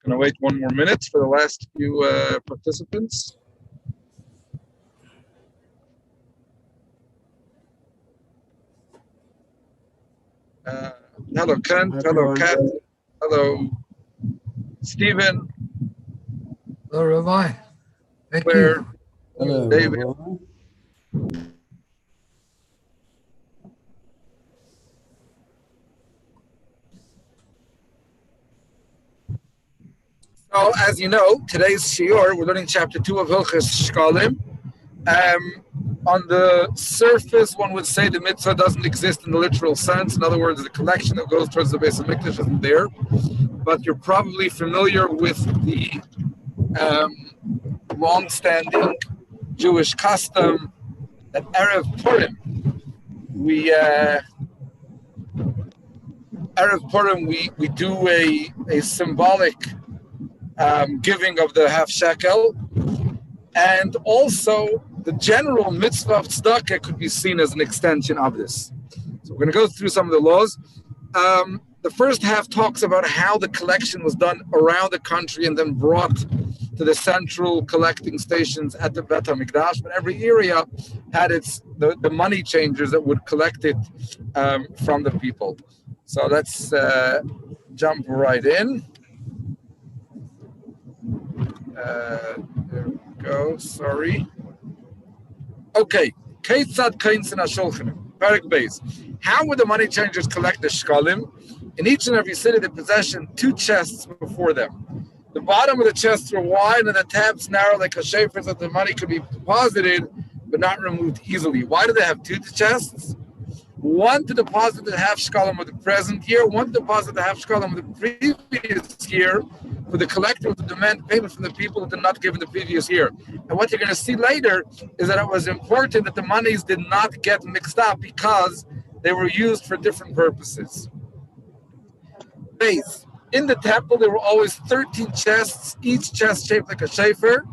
Gonna wait 1 more minute for the last few participants. Hello, Kent. Hello, Kat. Hello, Stephen. Hello, Rabbi. Thank Claire. you. Hello, David. Rabbi. So, as you know, today's shiur, we're learning chapter 2 of Hilchos Shkalim. On the surface, one would say the mitzvah doesn't exist in the literal sense. In other words, the collection that goes towards the Beis HaMikdash isn't there. But you're probably familiar with the long-standing Jewish custom that Erev Purim, we do a symbolic giving of the half shekel, and also the general mitzvah of tzedakah could be seen as an extension of this. So we're going to go through some of the laws. The first half talks about how the collection was done around the country and then brought to the central collecting stations at the Beit HaMikdash. But every area had the money changers that would collect it from the people. So let's jump right in. There we go. Sorry. Okay. Keitzad Keinsin HaShulchanim. Perek Beis. How would the money changers collect the shkalim? In each and every city, they possession 2 chests before them. The bottom of the chests were wide and the tabs narrow like a shafer, so that the money could be deposited but not removed easily. Why do they have 2 chests? One to deposit the half shkalim of the present year, one to deposit the half shkalim of the previous year, for the collector to demand payment from the people who did not give in the previous year. And what you're going to see later is that it was important that the monies did not get mixed up because they were used for different purposes. Base. In the temple, there were always 13 chests, each chest shaped like a shafer.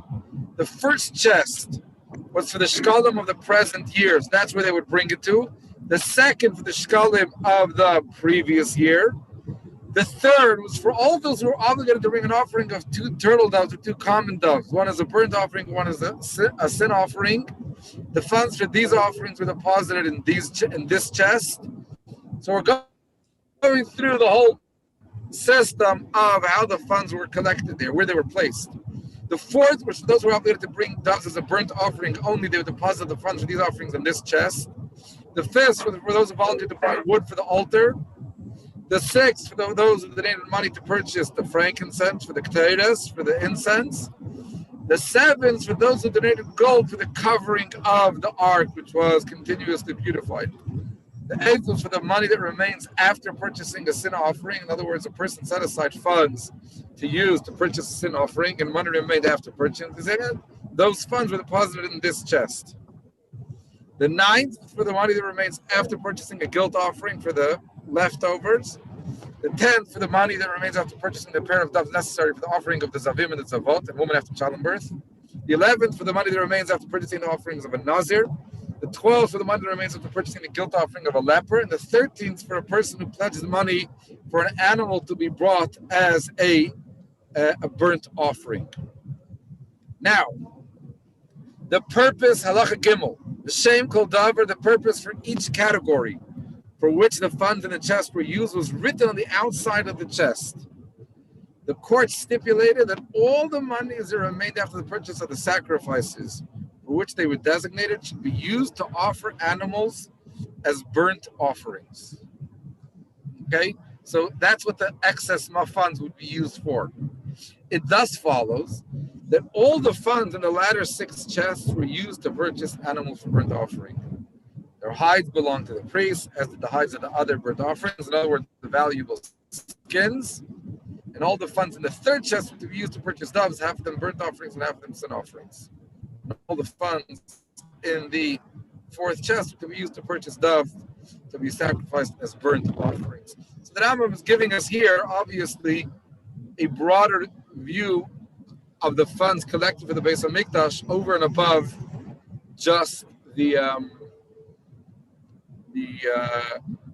The first chest was for the shkalim of the present years. That's where they would bring it to. The second for the shkalim of the previous year. The third was for all those who were obligated to bring an offering of 2 turtle doves or 2 common doves. One is a burnt offering, one is a sin offering. The funds for these offerings were deposited in this chest. So we're going through the whole system of how the funds were collected there, where they were placed. The fourth was for those who were obligated to bring doves as a burnt offering only. They would deposit the funds for these offerings in this chest. The fifth for those who volunteered to buy wood for the altar. The sixth for those who donated money to purchase the frankincense, for the ketores, for the incense. The seventh for those who donated gold for the covering of the ark, which was continuously beautified. The eighth was for the money that remains after purchasing a sin offering. In other words, a person set aside funds to use to purchase a sin offering, and money remained after purchasing it. Those funds were deposited in this chest. The ninth for the money that remains after purchasing a guilt offering for the leftovers. The 10th for the money that remains after purchasing the pair of doves necessary for the offering of the zavim and the zavot, a woman after childbirth. The 11th for the money that remains after purchasing the offerings of a nazir. The 12th for the money that remains after purchasing the guilt offering of a leper. And the 13th for a person who pledges money for an animal to be brought as a burnt offering. Now, the purpose, halacha gimel, the shem kol davar, the purpose for each category for which the funds in the chest were used was written on the outside of the chest. The court stipulated that all the monies that remained after the purchase of the sacrifices for which they were designated should be used to offer animals as burnt offerings. Okay, so that's what the excess funds would be used for. It thus follows that all the funds in the latter 6 chests were used to purchase animals for burnt offering. Their hides belonged to the priests, as did the hides of the other burnt offerings. In other words, the valuable skins. And all the funds in the 3rd chest were to be used to purchase doves, half of them burnt offerings and half of them sin offerings. And all the funds in the 4th chest were to be used to purchase doves to be sacrificed as burnt offerings. So the Rambam is giving us here, obviously, a broader view of the funds collected for the Beis HaMikdash over and above just the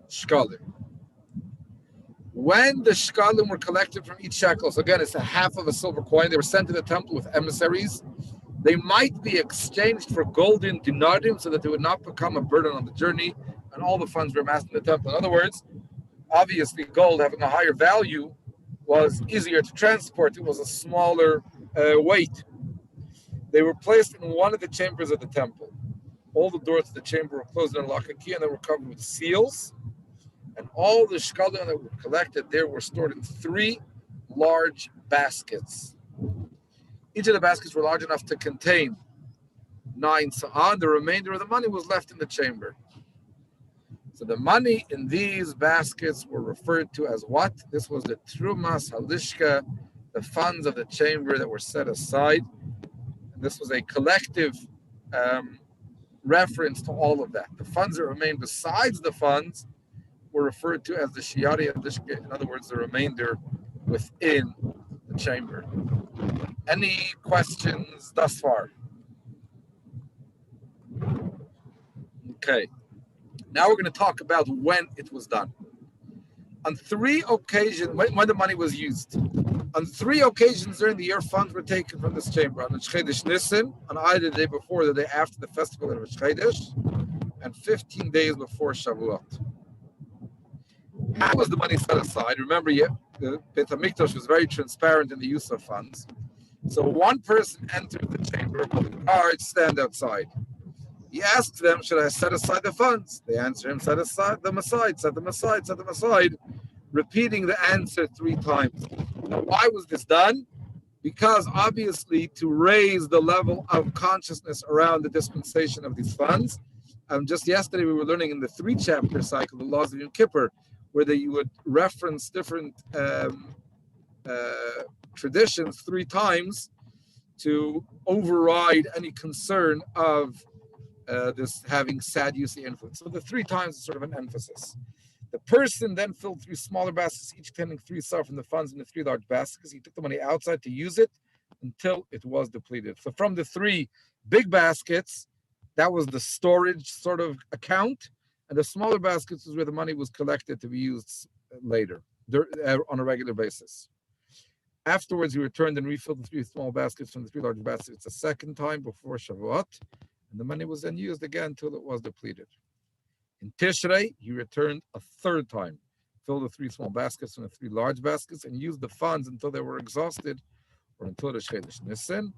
shkalim. When the shkalim were collected from each shekel, so again, it's a half of a silver coin, they were sent to the temple with emissaries. They might be exchanged for golden dinarim so that they would not become a burden on the journey, and all the funds were amassed in the temple. In other words, obviously gold having a higher value was easier to transport. It was a smaller weight. They were placed in one of the chambers of the temple. All the doors to the chamber were closed in a lock and key, and they were covered with seals. And all the shkalim that were collected there were stored in 3 large baskets. Each of the baskets were large enough to contain 9 sa'an. The remainder of the money was left in the chamber. So the money in these baskets were referred to as what? This was the Trumas Halishka, the funds of the chamber that were set aside. And this was a collective reference to all of that. The funds that remained besides the funds were referred to as the Shiari Halishka, in other words, the remainder within the chamber. Any questions thus far? Okay. Now we're going to talk about when it was done. On 3 occasions, when the money was used. On 3 occasions during the year, funds were taken from this chamber. On the Chodesh Nisan, on either the day before or the day after the festival of Chodesh, and 15 days before Shavuot. How was the money set aside? Remember, the Beit HaMikdash was very transparent in the use of funds. So one person entered the chamber while the guards stand outside. He asked them, should I set aside the funds? They answered him, set them aside, set them aside, set them aside, repeating the answer 3 times. Now, why was this done? Because obviously to raise the level of consciousness around the dispensation of these funds. Just yesterday we were learning in the 3-chapter cycle, the laws of Yom Kippur, where you would reference different traditions 3 times to override any concern of this having Sadducee influence. So the 3 times is sort of an emphasis. The person then filled 3 smaller baskets, each containing 3 sar from the funds in the 3 large baskets. He took the money outside to use it until it was depleted. So from the 3 big baskets, that was the storage sort of account, and the smaller baskets is where the money was collected to be used later on a regular basis. Afterwards, he returned and refilled the 3 small baskets from the 3 large baskets a second time before Shavuot, and the money was then used again until it was depleted. In Tishrei, he returned a 3rd time, filled the 3 small baskets from the 3 large baskets, and used the funds until they were exhausted, or until the Chodesh Nisan.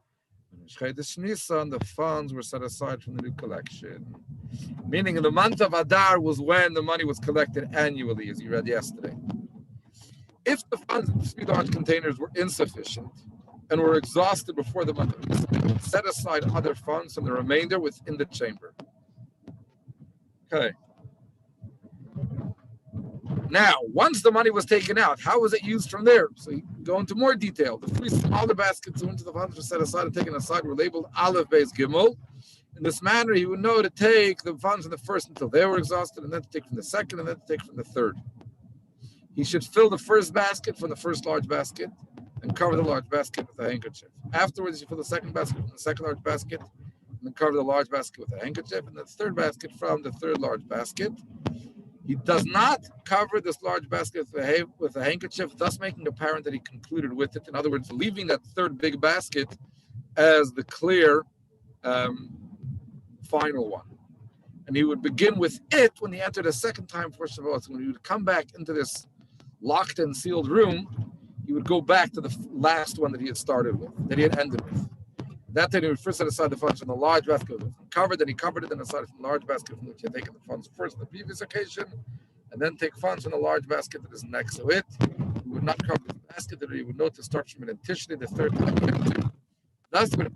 In Chodesh Nisan, the funds were set aside from the new collection. Meaning in the month of Adar was when the money was collected annually, as you read yesterday. If the funds in the 3 large containers were insufficient and were exhausted before the month of Nisan, they would set aside other funds from the remainder within the chamber. Okay. Now, once the money was taken out, how was it used from there? So you go into more detail. The 3 smaller baskets into the funds were set aside and taken aside were labeled Aleph, Beis, Gimel. In this manner, he would know to take the funds from the first until they were exhausted, and then to take from the second, and then to take from the third. He should fill the first basket from the first large basket and cover the large basket with a handkerchief. Afterwards, you fill the second basket from the second large basket and then cover the large basket with a handkerchief, and the third basket from the third large basket. He does not cover this large basket with a handkerchief, thus making apparent that he concluded with it. In other words, leaving that third big basket as the clear final one. And he would begin with it when he entered a second time for Shavuot. So when he would come back into this locked and sealed room, he would go back to the last one that he had started with, that he had ended with. That time he would first set aside the funds from the large basket covered, then he covered it, then aside from the large basket from which he had taken the funds first on the previous occasion, and then take funds from the large basket that is next to it. He would not cover the basket, that he would note to start from it in Tishri, the third time. Thus, would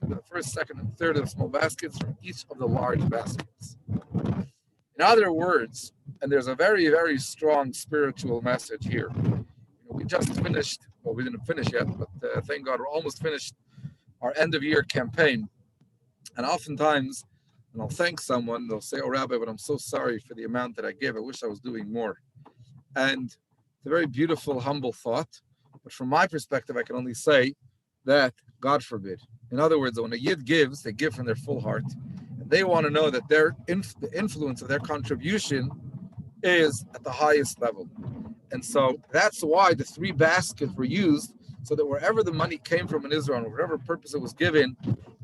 the first, second, and third of the small baskets from each of the large baskets. In other words, and there's a very, very strong spiritual message here. We just finished, well, we didn't finish yet, but thank God we're almost finished our end of year campaign. And oftentimes, and I'll thank someone, they'll say, oh, Rabbi, but I'm so sorry for the amount that I gave. I wish I was doing more. And it's a very beautiful, humble thought. But from my perspective, I can only say that, God forbid. In other words, when a Yid gives, they give from their full heart. And they want to know that the influence of their contribution is at the highest level. And so that's why the three baskets were used, so that wherever the money came from in Israel, or whatever purpose it was given,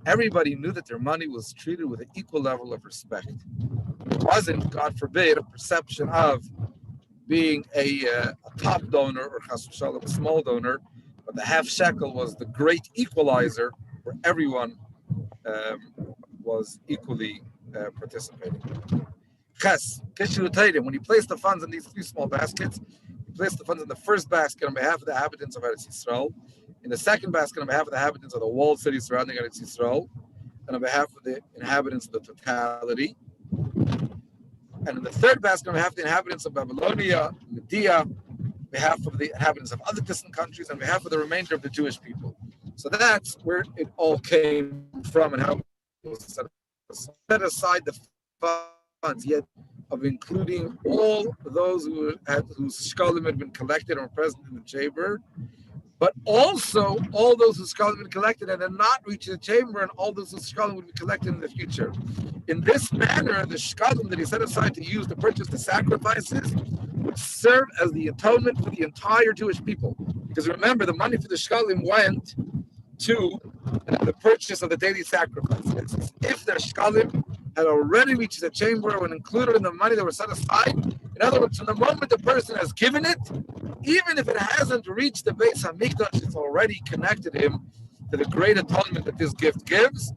everybody knew that their money was treated with an equal level of respect. It wasn't, God forbid, a perception of being a top donor or chas v'shalom, a small donor, but the half shekel was the great equalizer where everyone was equally participating. Ches, when you place the funds in these three small baskets, you place the funds in the first basket on behalf of the inhabitants of Eretz Yisrael, in the second basket on behalf of the inhabitants of the walled cities surrounding Eretz Yisrael, and on behalf of the inhabitants of the totality, and in the third basket on behalf of the inhabitants of Babylonia, Media, on behalf of the inhabitants of other distant countries, and on behalf of the remainder of the Jewish people. So that's where it all came from and how it was set aside the funds, yet of including all those whose shkalim had been collected and were present in the chamber, but also all those whose shkalim had been collected and had not reached the chamber, and all those whose shkalim would be collected in the future. In this manner, the shkalim that he set aside to use to purchase the sacrifices would serve as the atonement for the entire Jewish people. Because remember, the money for the shkalim went to the purchase of the daily sacrifices. If the shkalim had already reached the chamber and included in the money that was set aside, in other words, from the moment the person has given it, even if it hasn't reached the Beis Hamikdash, it's already connected him to the great atonement that this gift gives,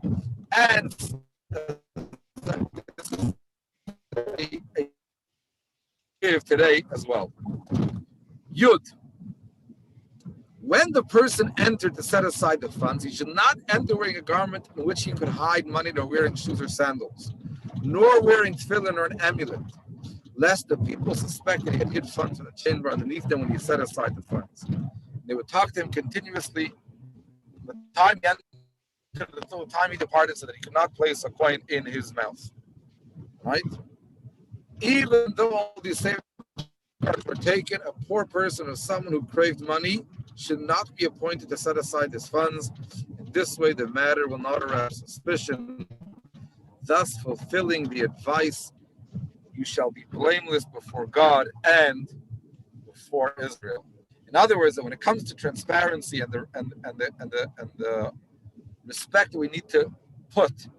and a gift today as well. Yud. When the person entered to set aside the funds, he should not enter wearing a garment in which he could hide money, nor wearing shoes or sandals, nor wearing tefillin or an amulet, lest the people suspect that he had hid funds in the chamber underneath them when he set aside the funds. They would talk to him continuously from the time he entered until the time he departed, so that he could not place a coin in his mouth. Right? Even though all these safeguards were taken, a poor person or someone who craved money should not be appointed to set aside his funds. In this way, the matter will not arouse suspicion, thus fulfilling the advice, you shall be blameless before God and before Israel. In other words, that when it comes to transparency and the respect that we need to put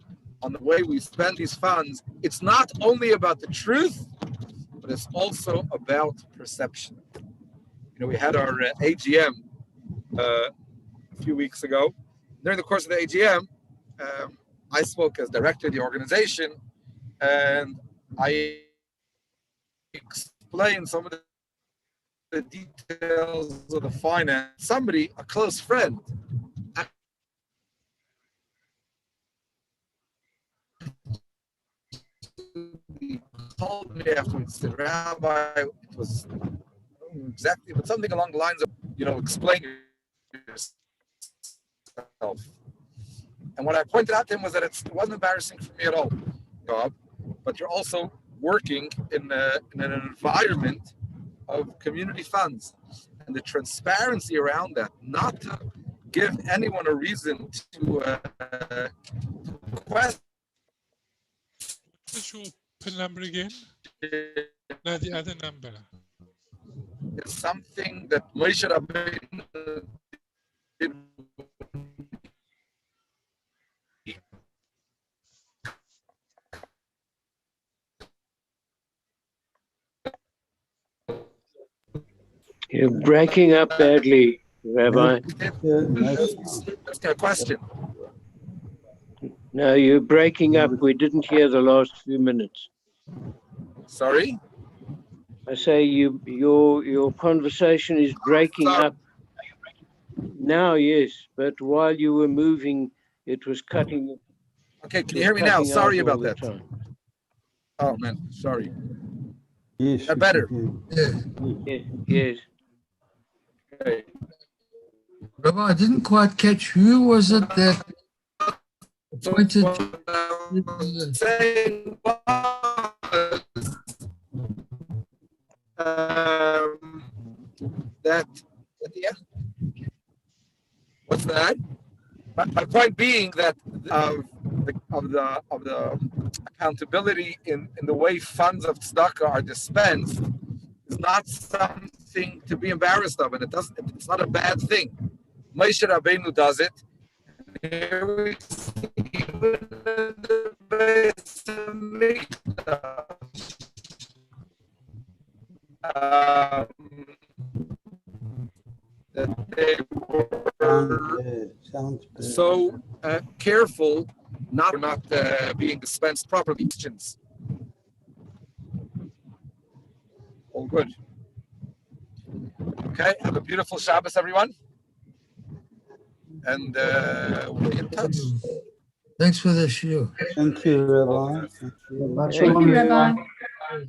on the way we spend these funds, it's not only about the truth, but it's also about perception. You know, we had our AGM a few weeks ago. During the course of the AGM, I spoke as director of the organization, and I explained some of the details of the finance. Somebody, a close friend, he told me afterwards, the Rabbi, it was exactly, but something along the lines of, explain yourself. And what I pointed out to him was that it wasn't embarrassing for me at all, but you're also working in an environment of community funds, and the transparency around that, not to give anyone a reason to question. What's your PIN number again? No, the other number. It's something that Moshe Rabbeinu did. You're breaking up badly, Rabbi. That's a question. No, you're breaking up. We didn't hear the last few minutes. Sorry? I say your conversation is breaking up. Now, yes, but while you were moving, it was cutting. Okay, can you hear me now? Sorry about that. Oh man, sorry. Yes. That better? Yes. Okay. Rabbi, I didn't quite catch who was it that appointed saying that yeah. What's that? My point being that of the accountability in the way funds of tzedakah are dispensed is not something thing to be embarrassed of, and it's not a bad thing. Moshe Rabbeinu does it. Here we see even in the Beis Hamikdash. That they were so careful not being dispensed properly. Questions? All good. Okay, have a beautiful Shabbos, everyone. And we'll be in touch. Thanks for the shiur. Thank you, Rabbi. Thank you, Rabbi.